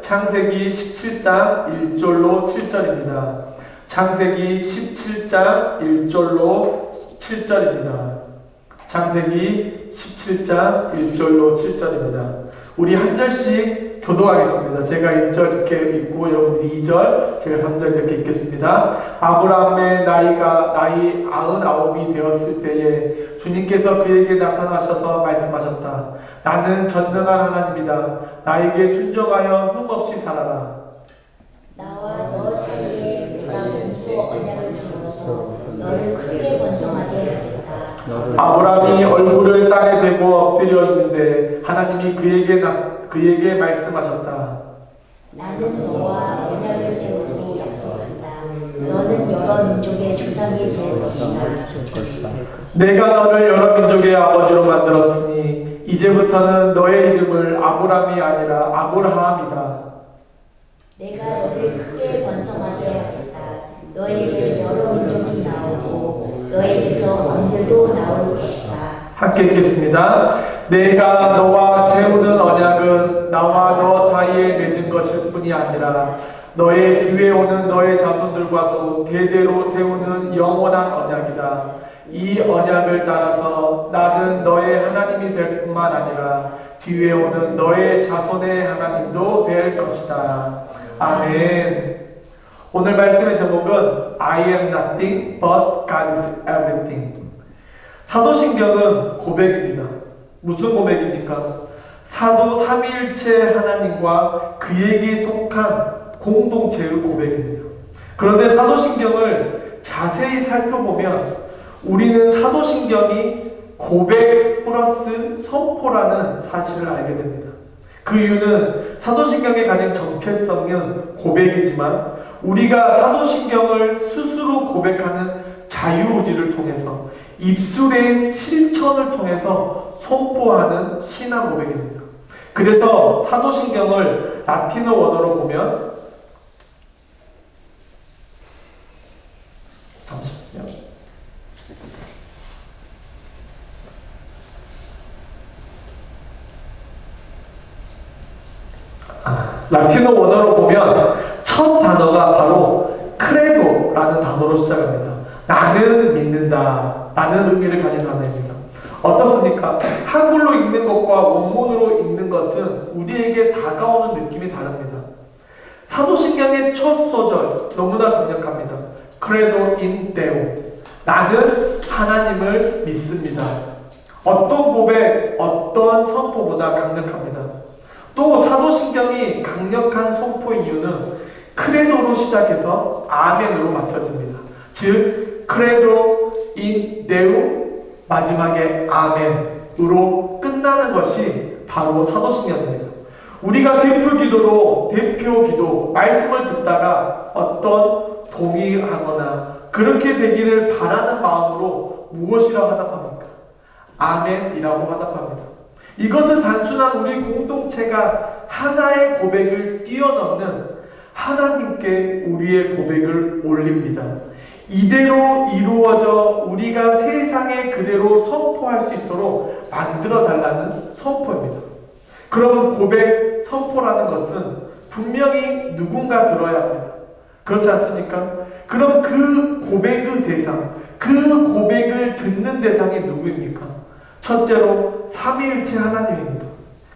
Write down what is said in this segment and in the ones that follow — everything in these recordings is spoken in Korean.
창세기 17장 1절로 7절입니다. 창세기 17장 1절로 7절입니다. 창세기 17장 1절로 7절입니다. 우리 한 절씩 교도하겠습니다. 제가 1절 이렇게 읽고 여러분들이 2절, 제가 3절 이렇게 읽겠습니다. 아브라함의 나이 99이 되었을 때에 주님께서 그에게 나타나셔서 말씀하셨다. 나는 전능한 하나님이다. 나에게 순종하여 흠없이 살아라. 나와 너 사이에 내가 몸소 언약을 세워서 너를 크게 번성하게 하겠다. 아브라함이 얼굴을 땅에 대고 엎드려 있는데 하나님이 그에게 말씀하셨다. 나는 너와 언약을 세우고 약속한다. 너는 여러 민족의 조상이 될 것이다. 내가 너를 여러 민족의 아버지로 만들었으니 이제부터는 너의 이름을 아브람이 아니라 아브라함이다. 내가 너를 크게 번성하게 하겠다. 너에게 여러 민족이 나오고 너에게서 왕들도 나올 것이다. 함께 읽겠습니다. 내가 너와 세우는 언약은 나와 너 사이에 맺은 것일 뿐이 아니라 너의 뒤에 오는 너의 자손들과도 대대로 세우는 영원한 언약이다. 이 언약을 따라서 나는 너의 하나님이 될 뿐만 아니라 뒤에 오는 너의 자손의 하나님도 될 것이다. 아멘. 오늘 말씀의 제목은 I am nothing but God is everything. 사도신경은 고백입니다. 무슨 고백입니까? 사도 삼위일체 하나님과 그에게 속한 공동체의 고백입니다. 그런데 사도신경을 자세히 살펴보면 우리는 사도신경이 고백 플러스 선포라는 사실을 알게 됩니다. 그 이유는 사도신경의 가진 정체성은 고백이지만 우리가 사도신경을 스스로 고백하는 자유의지를 통해서 입술의 실천을 통해서 선포하는 신앙 고백입니다. 그래서 사도신경을 라틴어 원어로 보면 라틴어 원어로 보면 첫 단어가 바로 크레도라는 단어로 시작합니다. 나는 믿는다 라는 의미를 가진 단어입니다. 어떻습니까? 한글로 읽는 것과 원문으로 읽는 것은 우리에게 다가오는 느낌이 다릅니다. 사도신경의 첫 소절 너무나 강력합니다. 크레도 인 데오, 나는 하나님을 믿습니다. 어떤 고백, 어떤 선포보다 강력합니다. 또 사도신경이 강력한 선포의 이유는 크레도로 시작해서 아멘으로 맞춰집니다. 즉 크레도 인 데우 마지막에 아멘으로 끝나는 것이 바로 사도신경입니다. 우리가 대표 기도 말씀을 듣다가 어떤 동의하거나 그렇게 되기를 바라는 마음으로 무엇이라고 화답합니까? 아멘이라고 화답합니다. 이것은 단순한 우리 공동체가 하나의 고백을 뛰어넘는 하나님께 우리의 고백을 올립니다. 이대로 이루어져 우리가 세상에 그대로 선포할 수 있도록 만들어 달라는 선포입니다. 그럼 고백, 선포라는 것은 분명히 누군가 들어야 합니다. 그렇지 않습니까? 그럼 그 고백의 대상, 그 고백을 듣는 대상이 누구입니까? 첫째로 삼위일체 하나님입니다.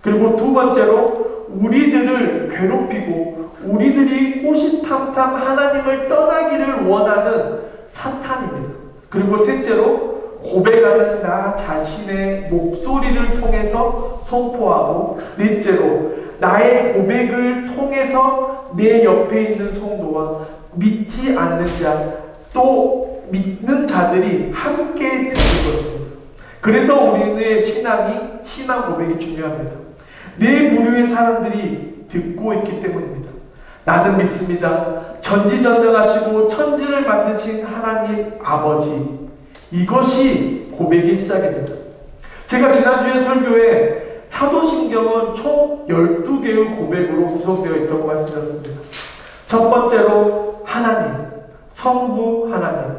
그리고 두 번째로 우리들을 괴롭히고 우리들이 호시탐탐 하나님을 떠나기를 원하는 사탄입니다. 그리고 셋째로 고백하는 나 자신의 목소리를 통해서 선포하고 넷째로 나의 고백을 통해서 내 옆에 있는 성도와 믿지 않는 자 또 믿는 자들이 함께 듣는 것입니다. 그래서 우리의 신앙 고백이 중요합니다. 네 부류의 사람들이 듣고 있기 때문입니다. 나는 믿습니다. 전지전능하시고 천지를 만드신 하나님 아버지. 이것이 고백의 시작입니다. 제가 지난주에 설교에 사도신경은 총 12개의 고백으로 구성되어 있다고 말씀드렸습니다. 첫 번째로 하나님, 성부 하나님,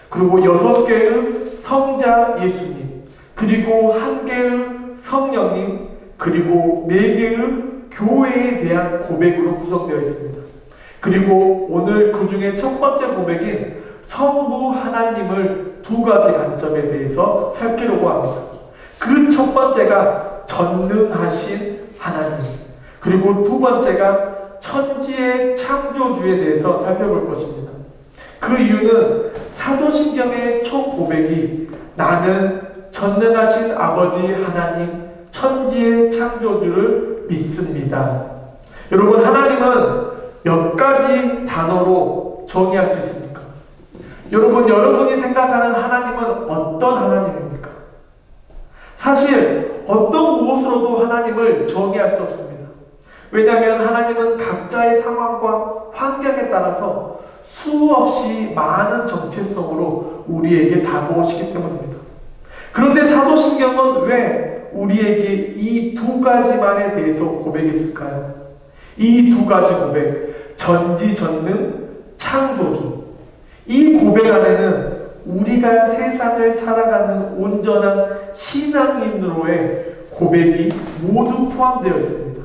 그리고 6개의 성자 예수님, 그리고 1개의 성령님, 그리고 4개의 교회에 대한 고백으로 구성되어 있습니다. 그리고 오늘 그 중에 첫 번째 고백인 성부 하나님을 두 가지 관점에 대해서 살피려고 합니다. 그 첫 번째가 전능하신 하나님, 그리고 두 번째가 천지의 창조주에 대해서 살펴볼 것입니다. 그 이유는 사도신경의 첫 고백이 나는 전능하신 아버지 하나님, 천지의 창조주를 믿습니다. 여러분, 하나님은 몇 가지 단어로 정의할 수 있습니까? 여러분이 생각하는 하나님은 어떤 하나님입니까? 사실 어떤 무엇으로도 하나님을 정의할 수 없습니다. 왜냐하면 하나님은 각자의 상황과 환경에 따라서 수없이 많은 정체성으로 우리에게 다가오시기 때문입니다. 그런데 사도신경은 왜 우리에게 이 두 가지만에 대해서 고백했을까요? 이 두 가지 고백, 전지전능, 창조주. 이 고백 안에는 우리가 세상을 살아가는 온전한 신앙인으로의 고백이 모두 포함되어 있습니다.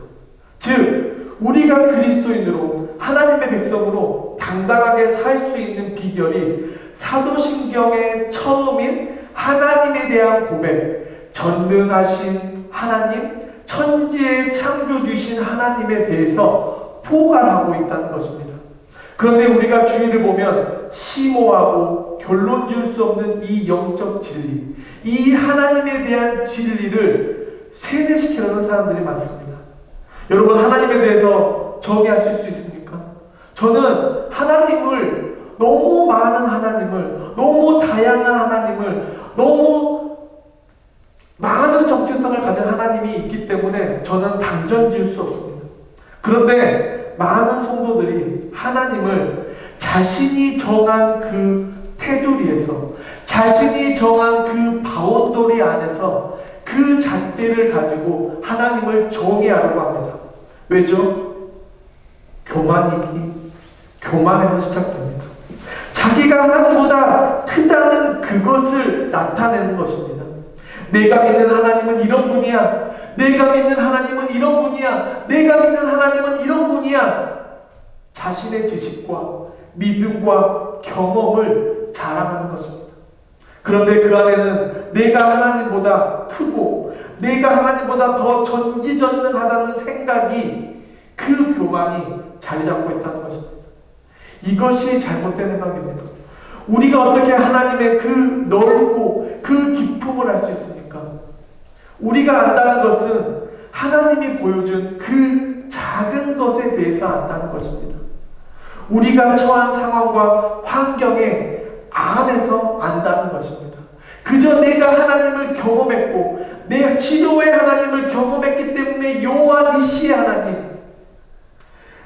즉, 우리가 그리스도인으로 하나님의 백성으로 당당하게 살 수 있는 비결이 사도신경의 처음인 하나님에 대한 고백, 전능하신 하나님, 천지의 창조주신 하나님에 대해서 포괄하고 있다는 것입니다. 그런데 우리가 주의를 보면 심오하고 결론 지을 수 없는 이 영적 진리, 이 하나님에 대한 진리를 세뇌시키려는 사람들이 많습니다. 여러분, 하나님에 대해서 정의하실 수 있습니까? 저는 하나님을, 너무 많은 하나님을, 너무 다양한 하나님을, 너무 많은 정체성을 가진 하나님이 있기 때문에 저는 당정 지을 수 없습니다. 그런데 많은 성도들이 하나님을 자신이 정한 그 테두리에서, 자신이 정한 그 바운더리 안에서 그 잣대를 가지고 하나님을 정의하려고 합니다. 왜죠? 교만에서 시작됩니다. 자기가 하나님보다 크다는 그것을 나타내는 것입니다. 내가 믿는 하나님은 이런 분이야. 내가 믿는 하나님은 이런 분이야. 내가 믿는 하나님은 이런 분이야. 자신의 지식과 믿음과 경험을 자랑하는 것입니다. 그런데 그 안에는 내가 하나님보다 크고 내가 하나님보다 더 전지전능하다는 생각이, 그 교만이 자리 잡고 있다는 것입니다. 이것이 잘못된 생각입니다. 우리가 어떻게 하나님의 그 넓고 그 깊음을 알 수 있습니까? 우리가 안다는 것은 하나님이 보여준 그 작은 것에 대해서 안다는 것입니다. 우리가 처한 상황과 환경에 안에서 안다는 것입니다. 그저 내가 하나님을 경험했고 내가 치료의 하나님을 경험했기 때문에 여호와 니시의 하나님,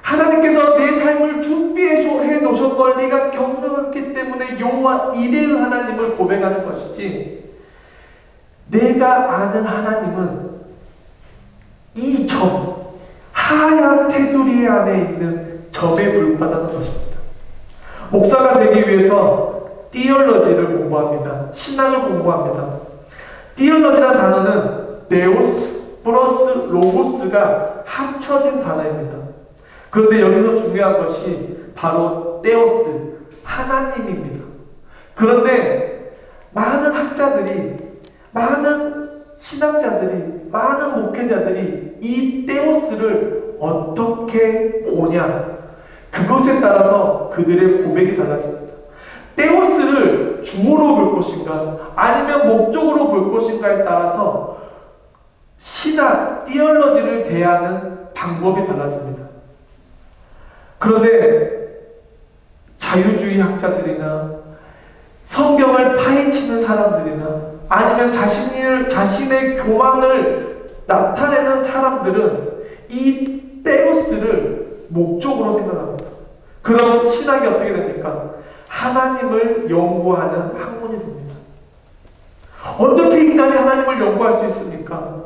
하나님께서 내 삶을 준비해 놓으신 걸 내가 경험했기 때문에 여호와 이레의 하나님을 고백하는 것이지, 내가 아는 하나님은 이 점, 하얀 테두리 안에 있는 점에 불과하다는 것입니다. 목사가 되기 위해서 띠얼러지를 공부합니다. 신학을 공부합니다. 띠얼러지라는 단어는 네오스 플러스 로고스가 합쳐진 단어입니다. 그런데 여기서 중요한 것이 바로 테오스, 하나님입니다. 그런데 많은 학자들이, 많은 신학자들이, 많은 목회자들이 이 테오스를 어떻게 보냐, 그것에 따라서 그들의 고백이 달라집니다. 테오스를 주어로 볼 것인가 아니면 목적으로 볼 것인가에 따라서 신학, 띠얼러지를 대하는 방법이 달라집니다. 그런데 자유주의 학자들이나 성경을 파헤치는 사람들이나 아니면 자신의 교만을 나타내는 사람들은 이 테오스를 목적으로 생각합니다. 그럼 신학이 어떻게 됩니까? 하나님을 연구하는 학문이 됩니다. 어떻게 인간이 하나님을 연구할 수 있습니까?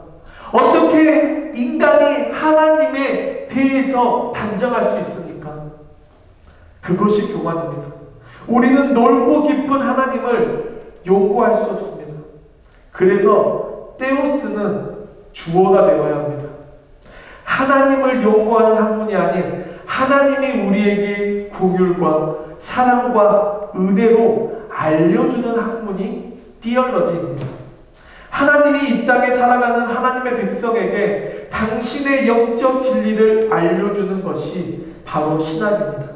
어떻게 인간이 하나님에 대해서 단정할 수 있습니까? 그것이 교만입니다. 우리는 넓고 깊은 하나님을 연구할 수 없습니다. 그래서 테오스는 주어가 되어야 합니다. 하나님을 연구하는 학문이 아닌 하나님이 우리에게 긍휼과 사랑과 은혜로 알려주는 학문이 티얼러지입니다. 하나님이 이 땅에 살아가는 하나님의 백성에게 당신의 영적 진리를 알려주는 것이 바로 신학입니다.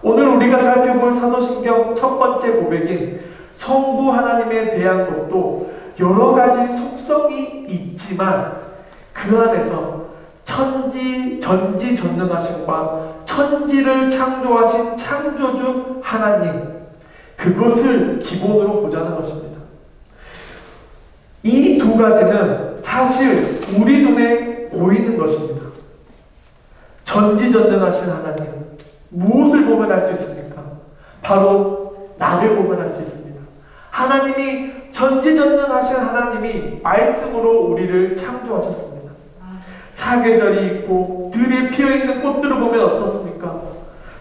오늘 우리가 살펴볼 사도신경 첫 번째 고백인 성부 하나님에 대한 것도 여러 가지 속성이 있지만 그 안에서 전지전능하심과 천지를 창조하신 창조주 하나님, 그것을 기본으로 보자는 것입니다. 이 두 가지는 사실 우리 눈에 보이는 것입니다. 전지전능하신 하나님, 무엇을 보면 알 수 있습니까? 바로 나를 보면 알 수 있습니다. 하나님이 전지전능하신 하나님이 말씀으로 우리를 창조하셨습니다. 사계절이 있고 들에 피어있는 꽃들을 보면 어떻습니까?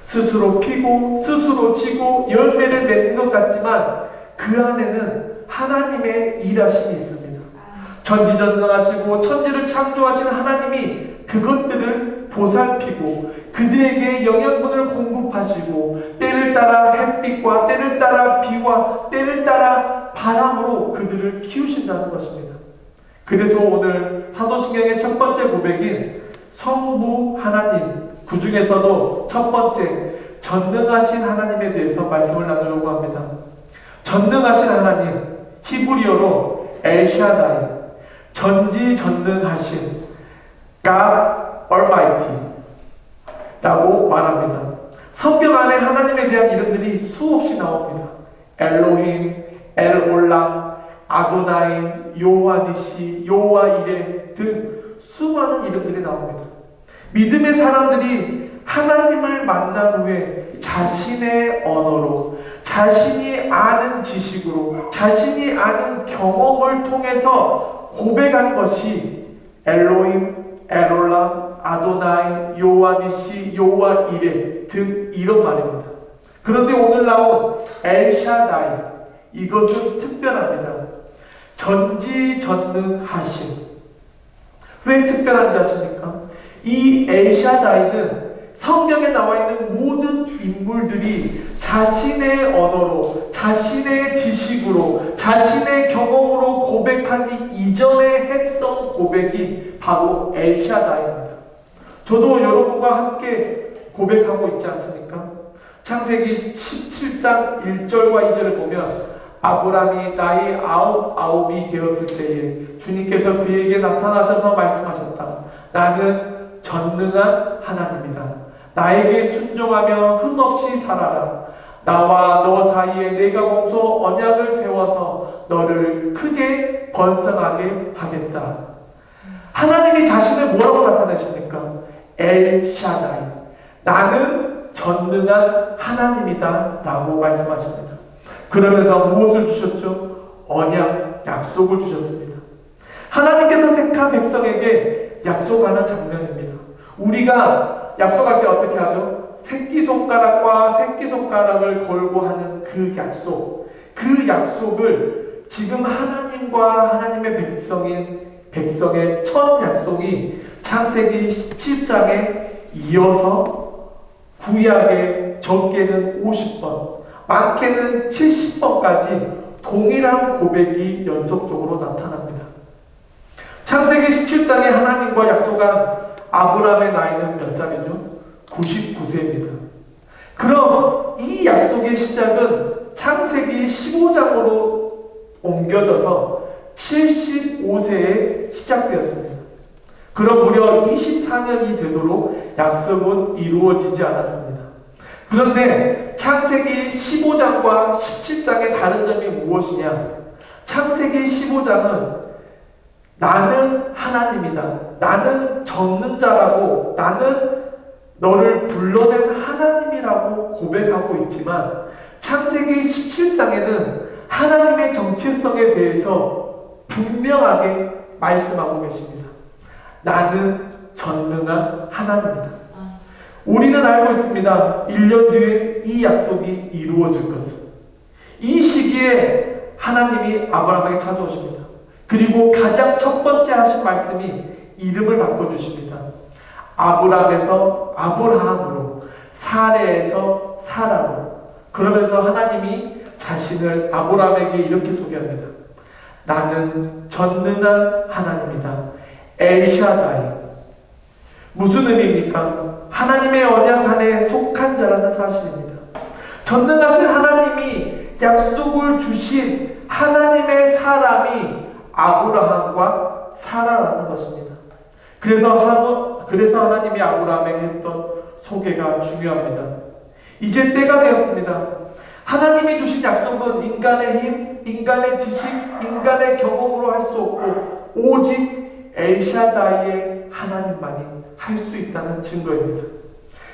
스스로 피고 스스로 지고 열매를 맺는 것 같지만 그 안에는 하나님의 일하심이 있습니다. 전지전능하시고 천지를 창조하신 하나님이 그것들을 보살피고 그들에게 영양분을 공급하시고 때를 따라 햇빛과 때를 따라 비와 때를 따라 바람으로 그들을 키우신다는 것입니다. 그래서 오늘 사도신경의 첫 번째 고백인 성부 하나님, 그 중에서도 첫 번째 전능하신 하나님에 대해서 말씀을 나누려고 합니다. 전능하신 하나님, 히브리어로 엘샤다이, 전지전능하신 God Almighty 라고 말합니다. 성경 안에 하나님에 대한 이름들이 수없이 나옵니다. 엘로힘, 엘올람, 아도나이, 요하니시, 요하이레 등 수많은 이름들이 나옵니다. 믿음의 사람들이 하나님을 만난 후에 자신의 언어로, 자신이 아는 지식으로, 자신이 아는 경험을 통해서 고백한 것이 엘로힘, 엘올람, 아도나이, 요하니시, 요하이레 등 이런 말입니다. 그런데 오늘 나온 엘샤다이, 이것은 특별합니다. 전지전능하신. 왜 특별한지 아십니까? 이 엘샤다이는 성경에 나와 있는 모든 인물들이 자신의 언어로, 자신의 지식으로, 자신의 경험으로 고백하기 이전에 했던 고백이 바로 엘샤다이입니다. 저도 여러분과 함께 고백하고 있지 않습니까? 창세기 17장 1절과 2절을 보면 아브람이 나이 아홉이 되었을 때에 주님께서 그에게 나타나셔서 말씀하셨다. 나는 전능한 하나님이다. 나에게 순종하며 흠없이 살아라. 나와 너 사이에 내가 공소 언약을 세워서 너를 크게 번성하게 하겠다. 하나님이 자신을 뭐라고 나타내십니까? 엘샤다이, 나는 전능한 하나님이다 라고 말씀하십니다. 그러면서 무엇을 주셨죠? 언약, 약속을 주셨습니다. 하나님께서 택한 백성에게 약속하는 장면입니다. 우리가 약속할 때 어떻게 하죠? 새끼손가락과 새끼손가락을 걸고 하는 그 약속을 지금 하나님과 하나님의 백성의 첫 약속이 창세기 17장에 이어서 구약에 적게는 50번, 많게는 70번까지 동일한 고백이 연속적으로 나타납니다. 창세기 17장에 하나님과 약속한 아브라함의 나이는 몇 살이죠? 99세입니다. 그럼 이 약속의 시작은 창세기 15장으로 옮겨져서 75세에 시작되었습니다. 그럼 무려 24년이 되도록 약속은 이루어지지 않았습니다. 그런데 창세기 15장과 17장의 다른 점이 무엇이냐? 창세기 15장은 나는 하나님이다. 나는 전능자라고, 나는 너를 불러낸 하나님이라고 고백하고 있지만 창세기 17장에는 하나님의 정체성에 대해서 분명하게 말씀하고 계십니다. 나는 전능한 하나님이다. 우리는 알고 있습니다. 1년 뒤에 이 약속이 이루어질 것을. 이 시기에 하나님이 아브라함에게 찾아오십니다. 그리고 가장 첫 번째 하신 말씀이 이름을 바꿔주십니다. 아브람에서 아브라함으로, 사레에서 사라로. 그러면서 하나님이 자신을 아브람에게 이렇게 소개합니다. 나는 전능한 하나님이다. 엘샤다이. 무슨 의미입니까? 하나님의 언약 안에 속한 자라는 사실입니다. 전능하신 하나님이 약속을 주신 하나님의 사람이 아브라함과 사라라는 것입니다. 그래서 하나님이 아브라함에게 했던 소개가 중요합니다. 이제 때가 되었습니다. 하나님이 주신 약속은 인간의 힘, 인간의 지식, 인간의 경험으로 할 수 없고 오직 엘샤다이의 하나님만이 할 수 있다는 증거입니다.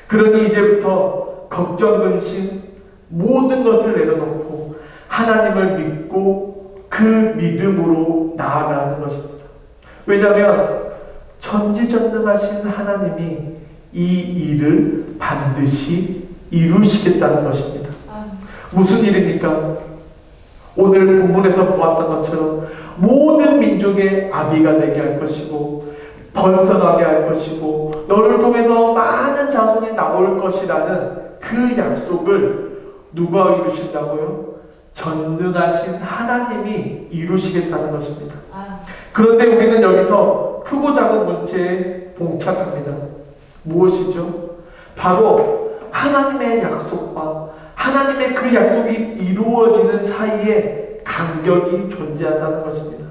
그러니 이제부터 걱정, 근심, 모든 것을 내려놓고 하나님을 믿고 그 믿음으로 나아가는 것입니다. 왜냐하면 전지전능하신 하나님이 이 일을 반드시 이루시겠다는 것입니다. 무슨 일입니까? 오늘 본문에서 보았던 것처럼 모든 민족의 아비가 되게 할 것이고 번성하게 할 것이고 너를 통해서 많은 자손이 나올 것이라는 그 약속을 누가 이루신다고요? 전능하신 하나님이 이루시겠다는 것입니다. 그런데 우리는 여기서 크고 작은 문제에 봉착합니다. 무엇이죠? 바로 하나님의 약속과 하나님의 그 약속이 이루어지는 사이에 간격이 존재한다는 것입니다.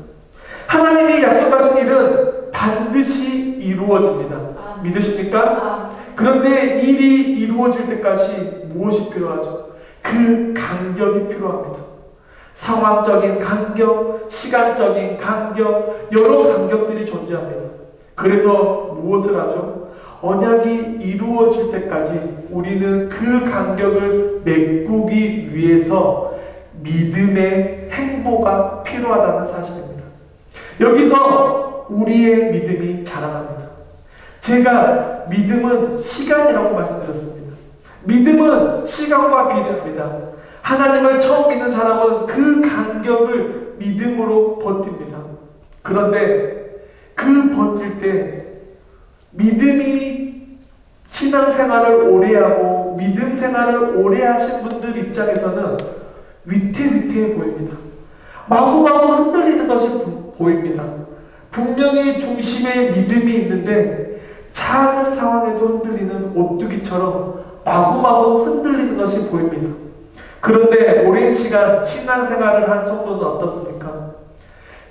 하나님이 약속하신 일은 반드시 이루어집니다. 믿으십니까? 그런데 일이 이루어질 때까지 무엇이 필요하죠? 그 간격이 필요합니다. 상황적인 간격, 시간적인 간격, 여러 간격들이 존재합니다. 그래서 무엇을 하죠? 언약이 이루어질 때까지 우리는 그 간격을 메꾸기 위해서 믿음의 행보가 필요하다는 사실입니다. 여기서 우리의 믿음이 자라납니다. 제가 믿음은 시간이라고 말씀드렸습니다. 믿음은 시간과 비례합니다. 하나님을 처음 믿는 사람은 그 간격을 믿음으로 버팁니다. 그런데 그 버틸 때 믿음이 신앙생활을 오래 하고 믿음 생활을 오래 하신 분들 입장에서는 위태위태해 보입니다. 마구마구 흔들리는 것이 보입니다. 분명히 중심에 믿음이 있는데 작은 상황에도 흔들리는 오뚜기처럼 마구마구 흔들리는 것이 보입니다. 그런데 오랜 시간 신앙생활을 한 성도는 어떻습니까?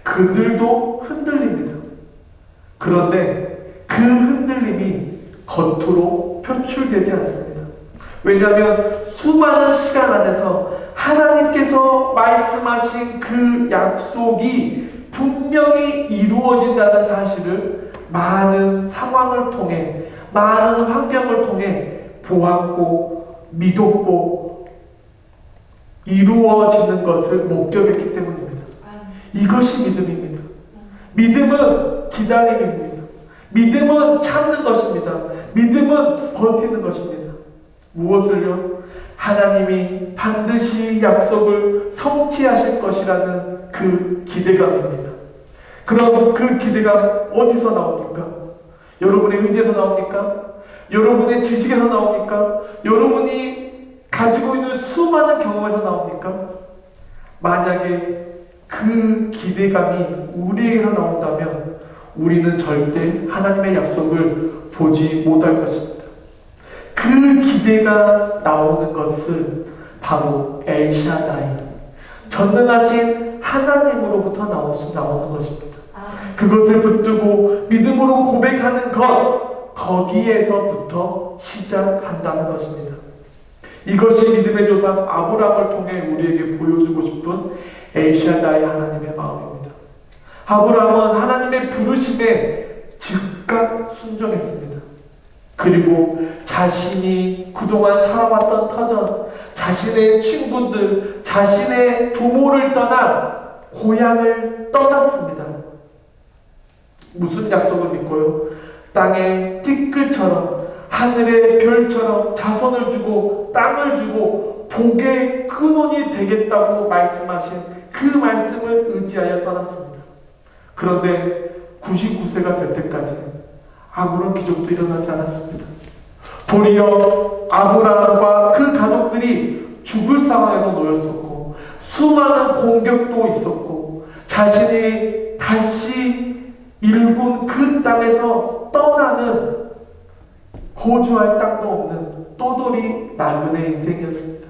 그들도 흔들립니다. 그런데 그 흔들림이 겉으로 표출되지 않습니다. 왜냐하면 수많은 시간 안에서 하나님께서 말씀하신 그 약속이 분명히 이루어진다는 사실을 많은 상황을 통해, 많은 환경을 통해 보았고 믿었고 이루어지는 것을 목격했기 때문입니다. 이것이 믿음입니다. 믿음은 기다림입니다. 믿음은 참는 것입니다. 믿음은 버티는 것입니다. 무엇을요? 하나님이 반드시 약속을 성취하실 것이라는 그 기대감입니다. 그럼 그 기대감 어디서 나옵니까? 여러분의 의지에서 나옵니까? 여러분의 지식에서 나옵니까? 여러분이 가지고 있는 수많은 경험에서 나옵니까? 만약에 그 기대감이 우리에게서 나온다면 우리는 절대 하나님의 약속을 보지 못할 것입니다. 그 기대가 나오는 것을 바로 엘샤다이, 전능하신 하나님으로부터 나오는 것입니다. 그것을 붙들고 믿음으로 고백하는 것, 거기에서부터 시작한다는 것입니다. 이것이 믿음의 조상 아브라함을 통해 우리에게 보여주고 싶은 엘샤다이 하나님의 마음입니다. 아브라함은 하나님의 부르심에 즉각 순종했습니다. 그리고 자신이 그동안 살아왔던 터전, 자신의 친구들, 자신의 부모를 떠나 고향을 떠났습니다. 무슨 약속을 믿고요? 땅의 티끌처럼 하늘의 별처럼 자손을 주고 땅을 주고 복의 근원이 되겠다고 말씀하신 그 말씀을 의지하여 떠났습니다. 그런데 99세가 될 때까지 아무런 기적도 일어나지 않았습니다. 도리어 아브라함과 그 가족들이 죽을 상황에도 놓였었고 수많은 공격도 있었고 자신이 다시 일군 그 땅에서 떠나는 거주할 땅도 없는 또돌이 나그네 인생이었습니다.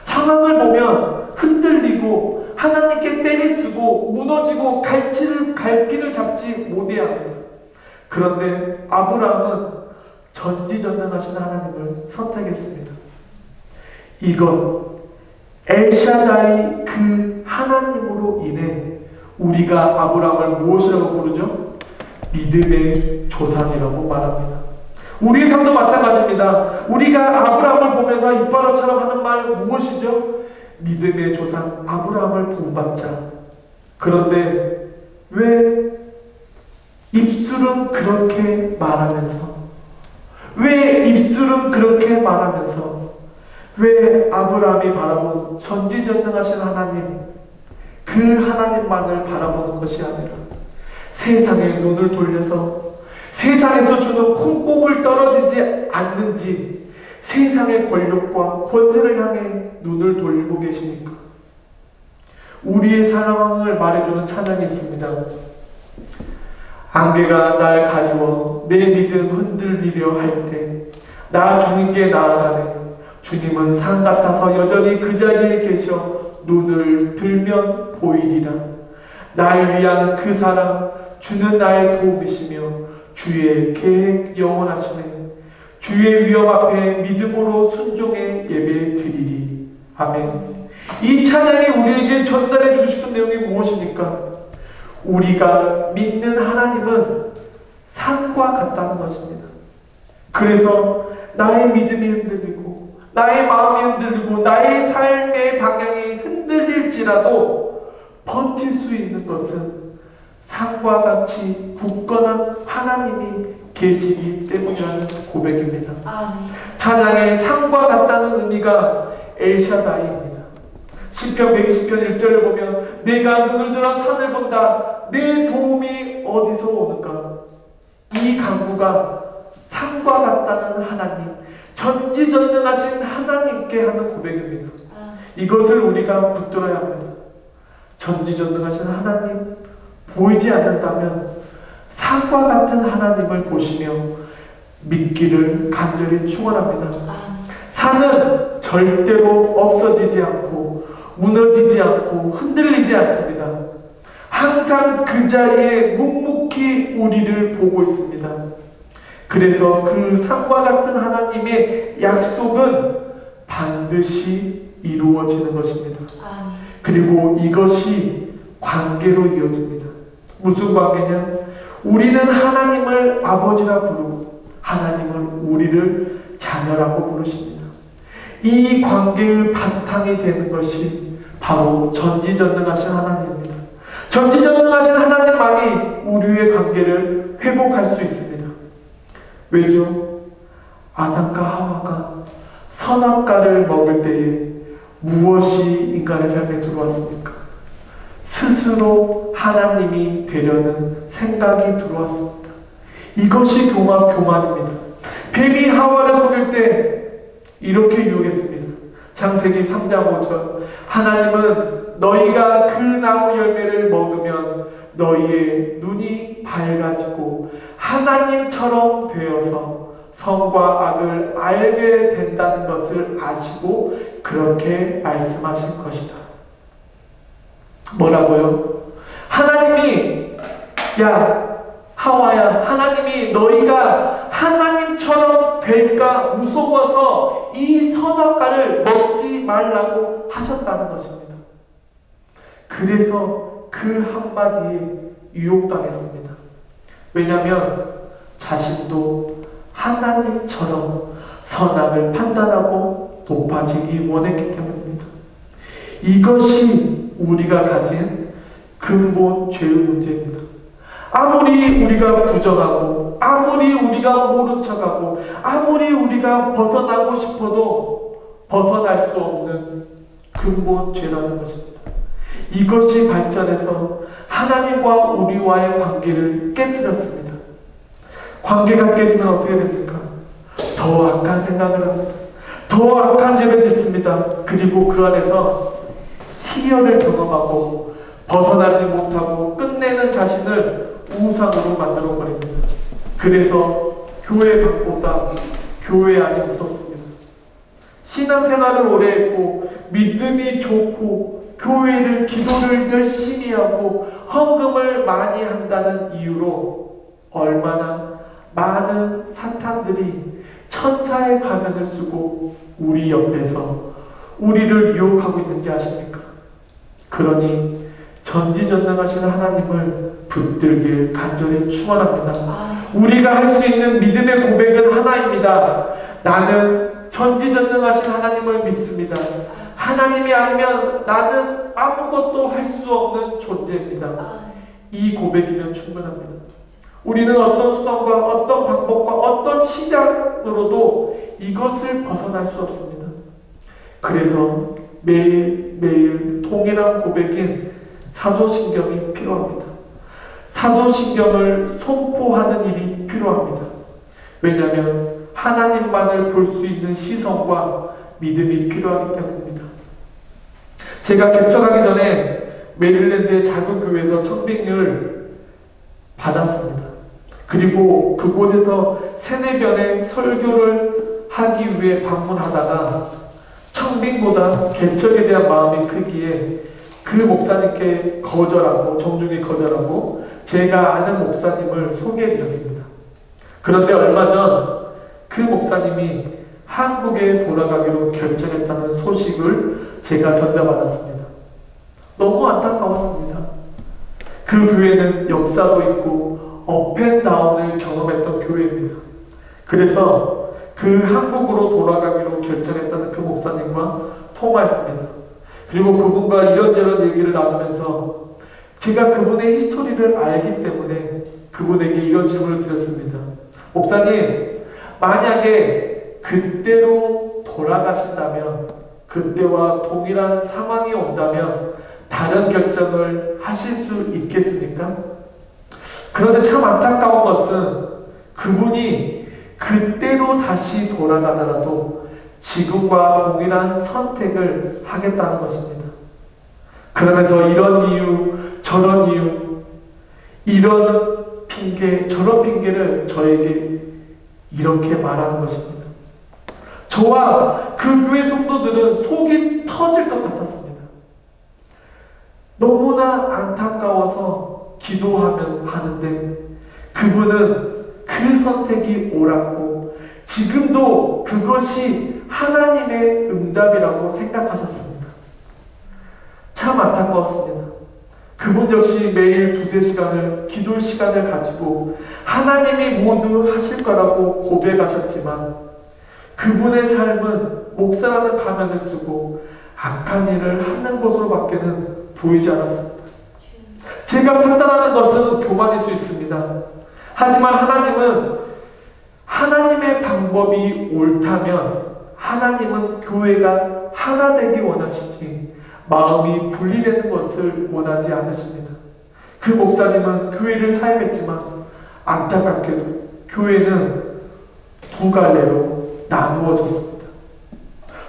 상황을 보면 흔들리고 하나님께 때를 쓰고 무너지고 갈피를 잡지 못해야 합니다. 그런데 아브라함은 전지전능하신 하나님을 선택했습니다. 이건 엘샤다이 그 하나님으로 인해 우리가 아브라함을 무엇이라고 부르죠? 믿음의 조상이라고 말합니다. 우리의 삶도 마찬가지입니다. 우리가 아브라함을 보면서 이바로처럼 하는 말 무엇이죠? 믿음의 조상 아브라함을 본받자. 그런데 왜 입술은 그렇게 말하면서 왜 아브라함이 바라본 전지전능하신 하나님, 그 하나님만을 바라보는 것이 아니라 세상에 눈을 돌려서 세상에서 주는 콩고물 떨어지지 않는지 세상의 권력과 권세를 향해 눈을 돌리고 계십니까? 우리의 상황을 말해주는 찬양이 있습니다. 안개가 날 가리워 내 믿음 흔들리려 할 때 나 주님께 나아가네. 주님은 산 같아서 여전히 그 자리에 계셔 눈을 들면 보이리라. 날 위한 그 사랑 주는 나의 도움이시며 주의 계획 영원하시네. 주의 위엄 앞에 믿음으로 순종의 예배 드리리. 아멘. 이 찬양이 우리에게 전달해 주고 싶은 내용이 무엇입니까? 우리가 믿는 하나님은 산과 같다는 것입니다. 그래서 나의 믿음이 흔들리고 나의 마음이 흔들리고 나의 삶의 방향이 흔들릴지라도 버틸 수 있는 것은 산과 같이 굳건한 하나님이 계시기 때문이라는 고백입니다. 찬양의 산과 같다는 의미가 엘샤다이입니다. 시편 120편 1절을 보면 내가 눈을 들어 산을 본다. 내 도움이 어디서 오는가? 이 간구가 산과 같다는 하나님, 전지전능하신 하나님께 하는 고백입니다. 이것을 우리가 붙들어야 합니다. 전지전능하신 하나님 보이지 않는다면 산과 같은 하나님을 보시며 믿기를 간절히 축원합니다. 산은 절대로 없어지지 않고 무너지지 않고 흔들리지 않습니다. 항상 그 자리에 묵묵히 우리를 보고 있습니다. 그래서 그 산과 같은 하나님의 약속은 반드시 이루어지는 것입니다. 그리고 이것이 관계로 이어집니다. 무슨 관계냐? 우리는 하나님을 아버지라 부르고 하나님은 우리를 자녀라고 부르십니다. 이 관계의 바탕이 되는 것이 바로 전지전능하신 하나님입니다. 전지전능하신 하나님만이 우리의 관계를 회복할 수 있습니다. 왜죠? 아담과 하와가 선악과를 먹을 때에 무엇이 인간의 삶에 들어왔습니까? 스스로 하나님이 되려는 생각이 들어왔습니다. 이것이 교만입니다. 뱀이 하와를 속일 때 이렇게 유혹했습니다. 창세기 3장 5절 하나님은 너희가 그 나무 열매를 먹으면 너희의 눈이 밝아지고 하나님처럼 되어서 선과 악을 알게 된다는 것을 아시고 그렇게 말씀하신 것이다. 뭐라고요? 하나님이 하와야 하나님이 너희가 하나님처럼 될까 무서워서 이 선악과를 먹지 말라고 하셨다는 것입니다. 그래서 그 한마디에 유혹당했습니다. 왜냐하면 자신도 하나님처럼 선악을 판단하고 높아지기 원했기 때문입니다. 이것이 우리가 가진 근본 죄의 문제입니다. 아무리 우리가 부정하고 아무리 우리가 모른 척하고 아무리 우리가 벗어나고 싶어도 벗어날 수 없는 근본 죄라는 것입니다. 이것이 발전해서 하나님과 우리와의 관계를 깨뜨렸습니다. 관계가 깨지면 어떻게 됩니까? 더 악한 생각을 합니다. 더 악한 죄를 짓습니다. 그리고 그 안에서 희열을 경험하고 벗어나지 못하고 끝내는 자신을 우상으로 만들어 버립니다. 그래서 교회 밖보다 교회 안이 무섭습니다. 신앙생활을 오래 했고 믿음이 좋고 교회를 기도를 열심히 하고 헌금을 많이 한다는 이유로 얼마나 많은 사탄들이 천사의 가면을 쓰고 우리 옆에서 우리를 유혹하고 있는지 아십니까? 그러니 전지전능하신 하나님을 붙들길 간절히 축원합니다. 우리가 할 수 있는 믿음의 고백은 하나입니다. 나는 전지전능하신 하나님을 믿습니다. 하나님이 아니면 나는 아무것도 할 수 없는 존재입니다. 이 고백이면 충분합니다. 우리는 어떤 수단과 어떤 방법과 어떤 시작으로도 이것을 벗어날 수 없습니다. 그래서 매일매일 동일한 고백인 사도신경이 필요합니다. 사도신경을 선포하는 일이 필요합니다. 왜냐하면 하나님만을 볼 수 있는 시선과 믿음이 필요하기 때문입니다. 제가 개척하기 전에 메릴랜드의 작은 교회에서 청빙을 받았습니다. 그리고 그곳에서 세네변에 설교를 하기 위해 방문하다가 청빙보다 개척에 대한 마음이 크기에 그 목사님께 정중히 거절하고 제가 아는 목사님을 소개해드렸습니다. 그런데 얼마 전 그 목사님이 한국에 돌아가기로 결정했다는 소식을 제가 전달받았습니다. 너무 안타까웠습니다. 그 교회는 역사도 있고 업앤다운을 경험했던 교회입니다. 그래서 그 한국으로 돌아가기로 결정했다는 그 목사님과 통화했습니다. 그리고 그분과 이런저런 얘기를 나누면서 제가 그분의 히스토리를 알기 때문에 그분에게 이런 질문을 드렸습니다. 목사님, 만약에 그때로 돌아가신다면, 그때와 동일한 상황이 온다면 다른 결정을 하실 수 있겠습니까? 그런데 참 안타까운 것은 그분이 그때로 다시 돌아가더라도 지금과 동일한 선택을 하겠다는 것입니다. 그러면서 이런 이유, 저런 이유, 이런 핑계, 저런 핑계를 저에게 이렇게 말하는 것입니다. 저와 그 교회 성도들은 속이 터질 것 같았습니다. 너무나 안타까워서 기도하면 하는데 그분은 그 선택이 옳았고 지금도 그것이 하나님의 응답이라고 생각하셨습니다. 참 안타까웠습니다. 그분 역시 매일 2-3시간을 기도 시간을 가지고 하나님이 모두 하실 거라고 고백하셨지만 그분의 삶은 목사라는 가면을 쓰고 악한 일을 하는 것으로밖에는 보이지 않았습니다. 제가 판단하는 것은 교만일 수 있습니다. 하지만 하나님은 하나님의 방법이 옳다면 하나님은 교회가 하나 되기 원하시지 마음이 분리되는 것을 원하지 않으십니다. 그 목사님은 교회를 사역했지만 안타깝게도 교회는 2갈래로 나누어졌습니다.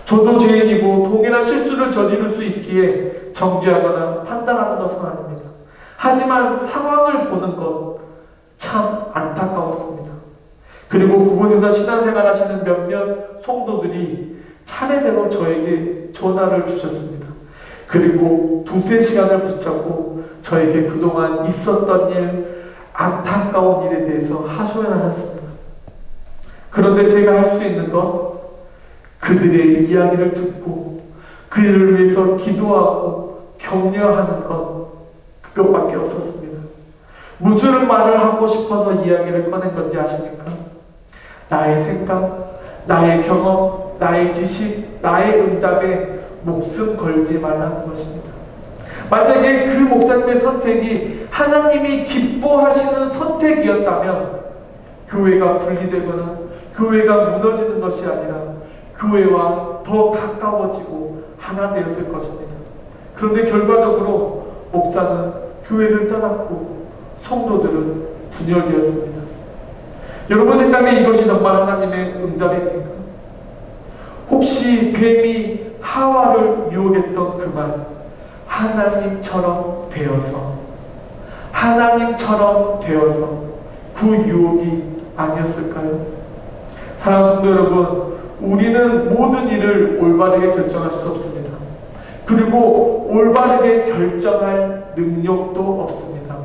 저도 죄인이고 동일한 실수를 저지를 수 있기에 정죄하거나 판단하는 것은 아닙니다. 하지만 상황을 보는 것 참 안타까웠습니다. 그리고 그곳에서 신앙생활 하시는 몇몇 성도들이 차례대로 저에게 전화를 주셨습니다. 그리고 2-3시간을 붙잡고 저에게 그동안 있었던 일, 안타까운 일에 대해서 하소연하셨습니다. 그런데 제가 할 수 있는 건 그들의 이야기를 듣고 그들을 위해서 기도하고 격려하는 것, 그것밖에 없었습니다. 무슨 말을 하고 싶어서 이야기를 꺼낸 건지 아십니까? 나의 생각, 나의 경험, 나의 지식, 나의 응답에 목숨 걸지 말라는 것입니다. 만약에 그 목사님의 선택이 하나님이 기뻐하시는 선택이었다면 교회가 분리되거나 교회가 무너지는 것이 아니라 교회와 더 가까워지고 하나 되었을 것입니다. 그런데 결과적으로 목사는 교회를 떠났고 성도들은 분열되었습니다. 여러분 생각에 이것이 정말 하나님의 응답입니까? 혹시 뱀이 하와를 유혹했던 그 말, 하나님처럼 되어서 그 유혹이 아니었을까요? 사랑하는 성도 여러분, 우리는 모든 일을 올바르게 결정할 수 없습니다. 그리고 올바르게 결정할 능력도 없습니다.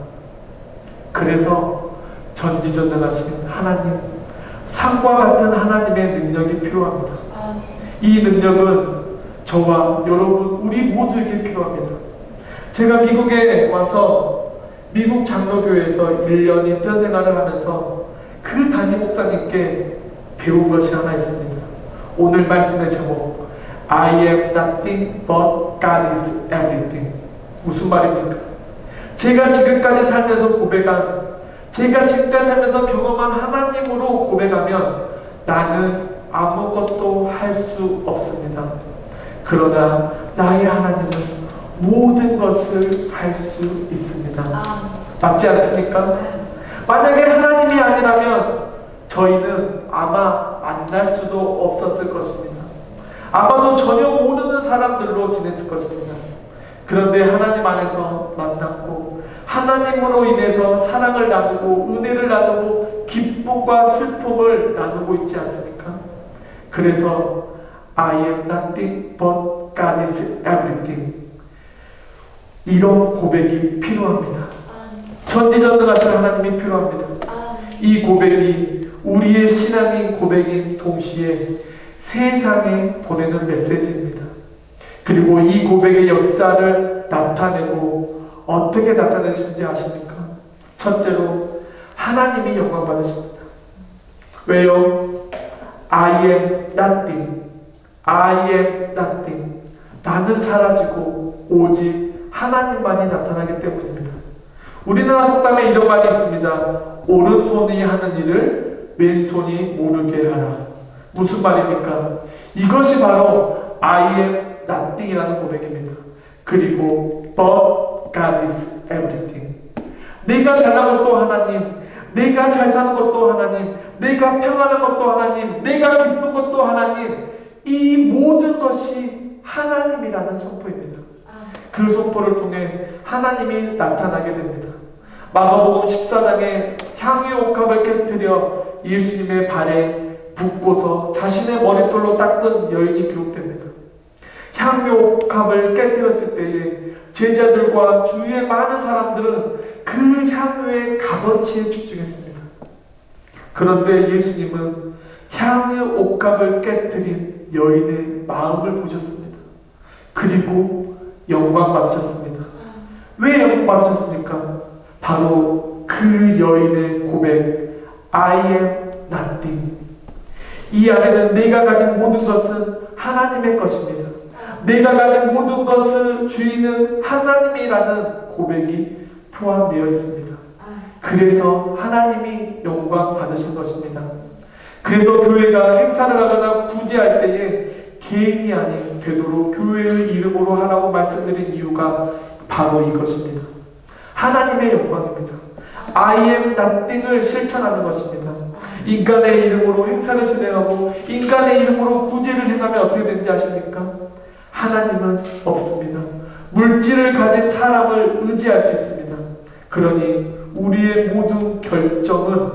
그래서 전지전능하신 하나님, 산과 같은 하나님의 능력이 필요합니다. 이 능력은 저와 여러분 우리 모두에게 필요합니다. 제가 미국에 와서 미국 장로교회에서 1년 인턴 생활을 하면서 그 담임 목사님께 배운 것이 하나 있습니다. 오늘 말씀의 제목, I am nothing but God is everything. 무슨 말입니까? 제가 지금까지 살면서 경험한 하나님으로 고백하면 나는 아무것도 할 수 없습니다. 그러나 나의 하나님은 모든 것을 할 수 있습니다. 맞지 않습니까? 만약에 하나님이 아니라면 저희는 아마 만날 수도 없었을 것입니다. 아마도 전혀 모르는 사람들로 지냈을 것입니다. 그런데 하나님 안에서 만났고 하나님으로 인해서 사랑을 나누고 은혜를 나누고 기쁨과 슬픔을 나누고 있지 않습니까? 그래서 I am nothing but God is everything. 이런 고백이 필요합니다. 전지전능하신 하나님이 필요합니다. 이 고백이 우리의 신앙인 고백인 동시에 세상에 보내는 메시지입니다. 그리고 이 고백의 역사를 나타내고 어떻게 나타내시는지 아십니까? 첫째로 하나님이 영광 받으십니다. 왜요? I am nothing. 나는 사라지고 오직 하나님만이 나타나기 때문입니다. 우리나라 속담에 이런 말이 있습니다. 오른손이 하는 일을 왼손이 모르게 하라. 무슨 말입니까? 이것이 바로 I am nothing이라는 고백입니다. 그리고 but God is everything. 내가 잘난 것도 하나님, 내가 잘 사는 것도 하나님, 내가 평안한 것도 하나님, 내가 기쁜 것도 하나님, 이 모든 것이 하나님이라는 선포입니다. 그 선포를 통해 하나님이 나타나게 됩니다. 마가복음 14장에 향유 옥합을 깨뜨려 예수님의 발에 붓고서 자신의 머리털로 닦은 여인이 기록됩니다. 향유 옥합을 깨뜨렸을 때에 제자들과 주위의 많은 사람들은 그 향유의 값어치에 집중했습니다. 그런데 예수님은 향유 옥합을 깨뜨린 여인의 마음을 보셨습니다. 그리고 영광 받으셨습니다. 왜 영광 받으셨습니까? 바로 그 여인의 고백, I am nothing. 이 안에는 내가 가진 모든 것은 하나님의 것입니다. 내가 가진 모든 것의 주인은 하나님이라는 고백이 포함되어 있습니다. 그래서 하나님이 영광 받으신 것입니다. 그래서 교회가 행사를 하거나 구제할 때에 개인이 아닌 되도록 교회의 이름으로 하라고 말씀드린 이유가 바로 이것입니다. 하나님의 영광입니다. I am nothing을 실천하는 것입니다. 인간의 이름으로 행사를 진행하고 인간의 이름으로 구제를 행하면 어떻게 되는지 아십니까? 하나님은 없습니다. 물질을 가진 사람을 의지할 수 있습니다. 그러니 우리의 모든 결정은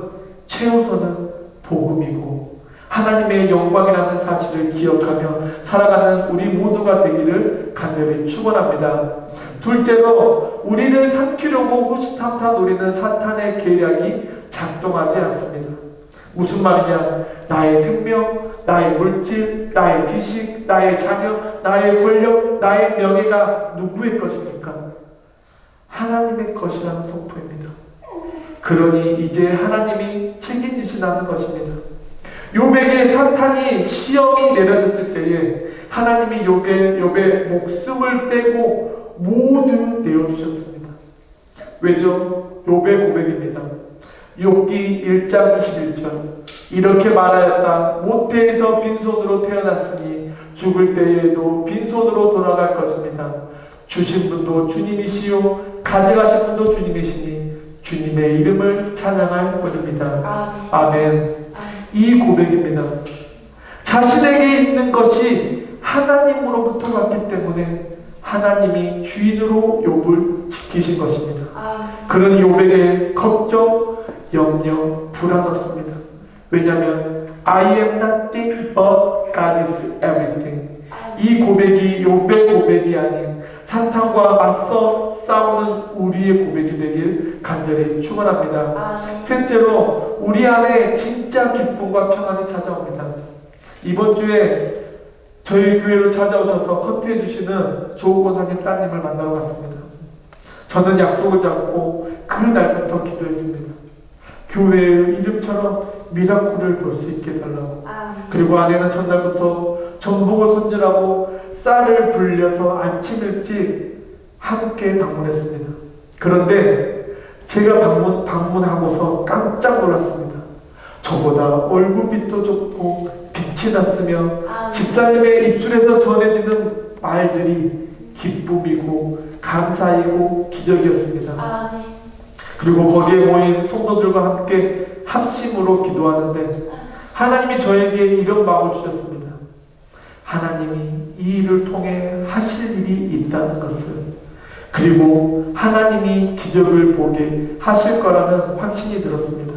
최우선은 복음이고 하나님의 영광이라는 사실을 기억하며 살아가는 우리 모두가 되기를 간절히 축원합니다. 둘째로 우리를 삼키려고 호시탐탐 노리는 사탄의 계략이 작동하지 않습니다. 무슨 말이냐? 나의 생명, 나의 물질, 나의 지식, 나의 자녀, 나의 권력, 나의 명예가 누구의 것입니까? 하나님의 것이라는 선포입니다. 그러니 이제 하나님이 책임지시라는 것입니다. 욥에게 사탄이 시험이 내려졌을 때에 하나님이 욥의 목숨을 빼고 모두 내어주셨습니다. 왜죠? 욥의 고백입니다. 욥기 1장 21절 이렇게 말하였다. 모태에서 빈손으로 태어났으니 죽을 때에도 빈손으로 돌아갈 것입니다. 주신 분도 주님이시요 가져가신 분도 주님이시니 주님의 이름을 찬양할 뿐입니다. 아멘. 아멘. 이 고백입니다. 자신에게 있는 것이 하나님으로부터 왔기 때문에 하나님이 주인으로 욥을 지키신 것입니다. 그런 욥에게 걱정, 염려, 불안 없습니다. 왜냐하면 I am nothing but God is everything. 이 고백이 욥의 고백이 아닌 사탄과 맞서 싸우는 우리의 고백이 되길 간절히 축원합니다. 셋째로 우리 안에 진짜 기쁨과 평안이 찾아옵니다. 이번 주에 저희 교회로 찾아오셔서 커트해 주시는 조우 권사님 따님을 만나러 갔습니다. 저는 약속을 잡고 그 날부터 기도했습니다. 교회의 이름처럼 미라클을 볼 수 있게 해달라고. 그리고 아내는 전날부터 전복을 손질하고 쌀을 불려서 아침 일찍 함께 방문했습니다. 그런데 제가 방문하고서 깜짝 놀랐습니다. 저보다 얼굴빛도 좋고 빛이 났으며 집사님의 입술에서 전해지는 말들이 기쁨이고 감사이고 기적이었습니다. 그리고 거기에 모인 성도들과 함께 합심으로 기도하는데 하나님이 저에게 이런 마음을 주셨습니다. 하나님이 이 일을 통해 하실 일이 있다는 것을, 그리고 하나님이 기적을 보게 하실 거라는 확신이 들었습니다.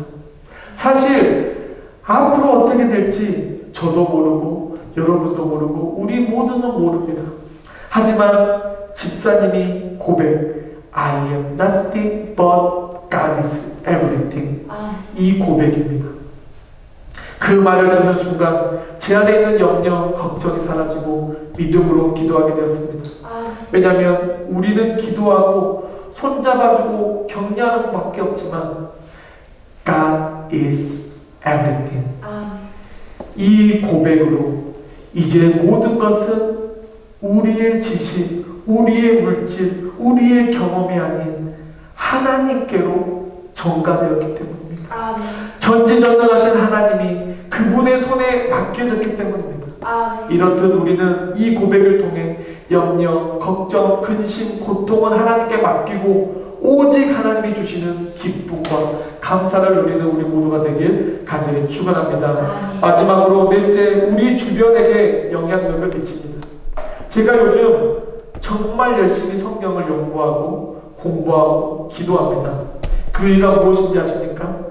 사실 앞으로 어떻게 될지 저도 모르고 여러분도 모르고 우리 모두는 모릅니다. 하지만 집사님이 고백 I am nothing but God is everything, 이 고백입니다. 그 말을 듣는 순간 제 안에 있는 염려, 걱정이 사라지고 믿음으로 기도하게 되었습니다. 왜냐하면 우리는 기도하고 손잡아주고 격려하는 것밖에 없지만 God is everything, 이 고백으로 이제 모든 것은 우리의 지식, 우리의 물질, 우리의 경험이 아닌 하나님께로 전가되었기 때문입니다. 전지전능하신 하나님이 그분의 손에 맡겨졌기 때문입니다. 이렇듯 우리는 이 고백을 통해 염려, 걱정, 근심, 고통은 하나님께 맡기고 오직 하나님이 주시는 기쁨과 감사를 누리는 우리 모두가 되길 간절히 축원합니다. 마지막으로 넷째, 우리 주변에게 영향력을 미칩니다. 제가 요즘 정말 열심히 성경을 연구하고 공부하고 기도합니다. 그 이유가 무엇인지 아십니까?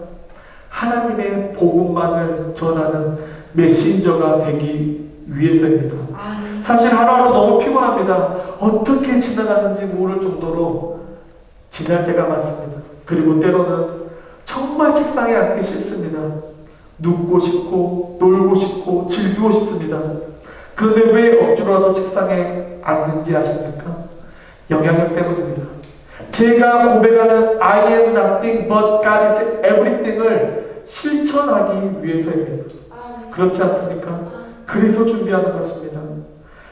하나님의 복음만을 전하는 메신저가 되기 위해서입니다. 사실 하루하루 너무 피곤합니다. 어떻게 지나가는지 모를 정도로 지날 때가 많습니다. 그리고 때로는 정말 책상에 앉기 싫습니다. 눕고 싶고 놀고 싶고 즐기고 싶습니다. 그런데 왜 억지로라도 책상에 앉는지 아십니까? 영향력 때문입니다. 제가 고백하는 I am nothing but God is everything을 실천하기 위해서입니다. 그렇지 않습니까? 그래서 준비하는 것입니다.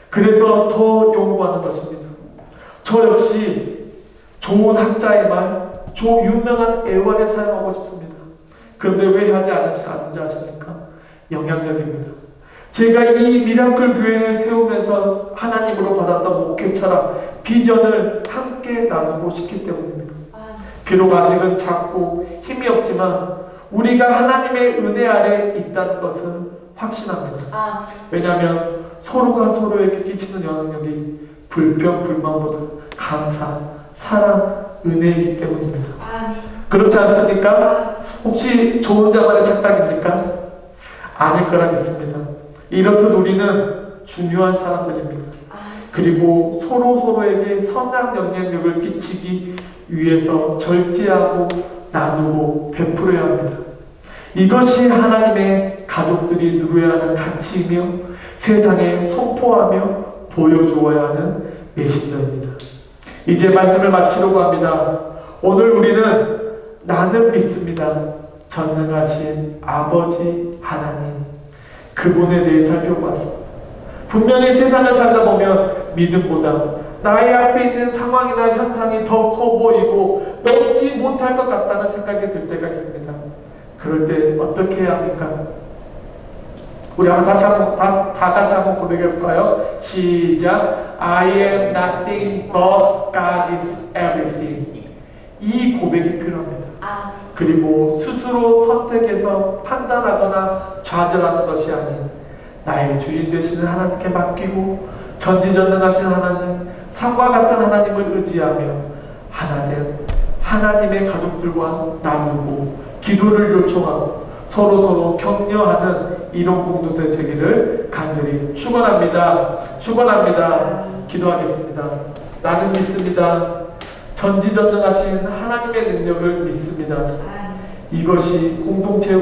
그래서 더 연구하는 것입니다. 저 역시 좋은 학자의 말, 유명한 애완을 사용하고 싶습니다. 그런데 왜 하지 않는지 아십니까? 영향력입니다. 제가 이 미라클 교회를 세우면서 하나님으로 받았던 목회처럼 비전을 함께 나누고 싶기 때문입니다. 비록 아직은 작고 힘이 없지만 우리가 하나님의 은혜 아래 있다는 것은 확신합니다. 왜냐하면 서로가 서로에게 끼치는 영향력이 불평, 불만보다 감사, 사랑, 은혜이기 때문입니다. 그렇지 않습니까? 혹시 저 혼자만의 착각입니까? 아닐 거라 믿습니다. 이렇듯 우리는 중요한 사람들입니다. 그리고 서로에게 선한 영향력을 끼치기 위해서 절제하고 나누고 베풀어야 합니다. 이것이 하나님의 가족들이 누려야 하는 가치이며 세상에 선포하며 보여주어야 하는 메신저입니다. 이제 말씀을 마치려고 합니다. 오늘 우리는 나는 믿습니다. 전능하신 아버지 하나님, 그분에 대해 살펴봤습니다. 분명히 세상을 살다 보면 믿음보다 나의 앞에 있는 상황이나 현상이 더 커 보이고 넘지 못할 것 같다는 생각이 들 때가 있습니다. 그럴 때 어떻게 해야 합니까? 우리 한번 다 같이 한번 고백해 볼까요? 시작. I am nothing but God is everything. 이 고백이 필요합니다. 아멘. 그리고 스스로 선택해서 판단하거나 좌절하는 것이 아닌 나의 주인 되시는 하나님께 맡기고 전지전능하신 하나님, 산과 같은 하나님을 의지하며 하나된 하나님의 가족들과 나누고 기도를 요청하고 서로 격려하는 이런 공동체 되기를 간절히 축원합니다. 축원합니다. 기도하겠습니다. 나는 믿습니다. 전지전능하신 하나님의 능력을 믿습니다. 아멘. 이것이 공동체의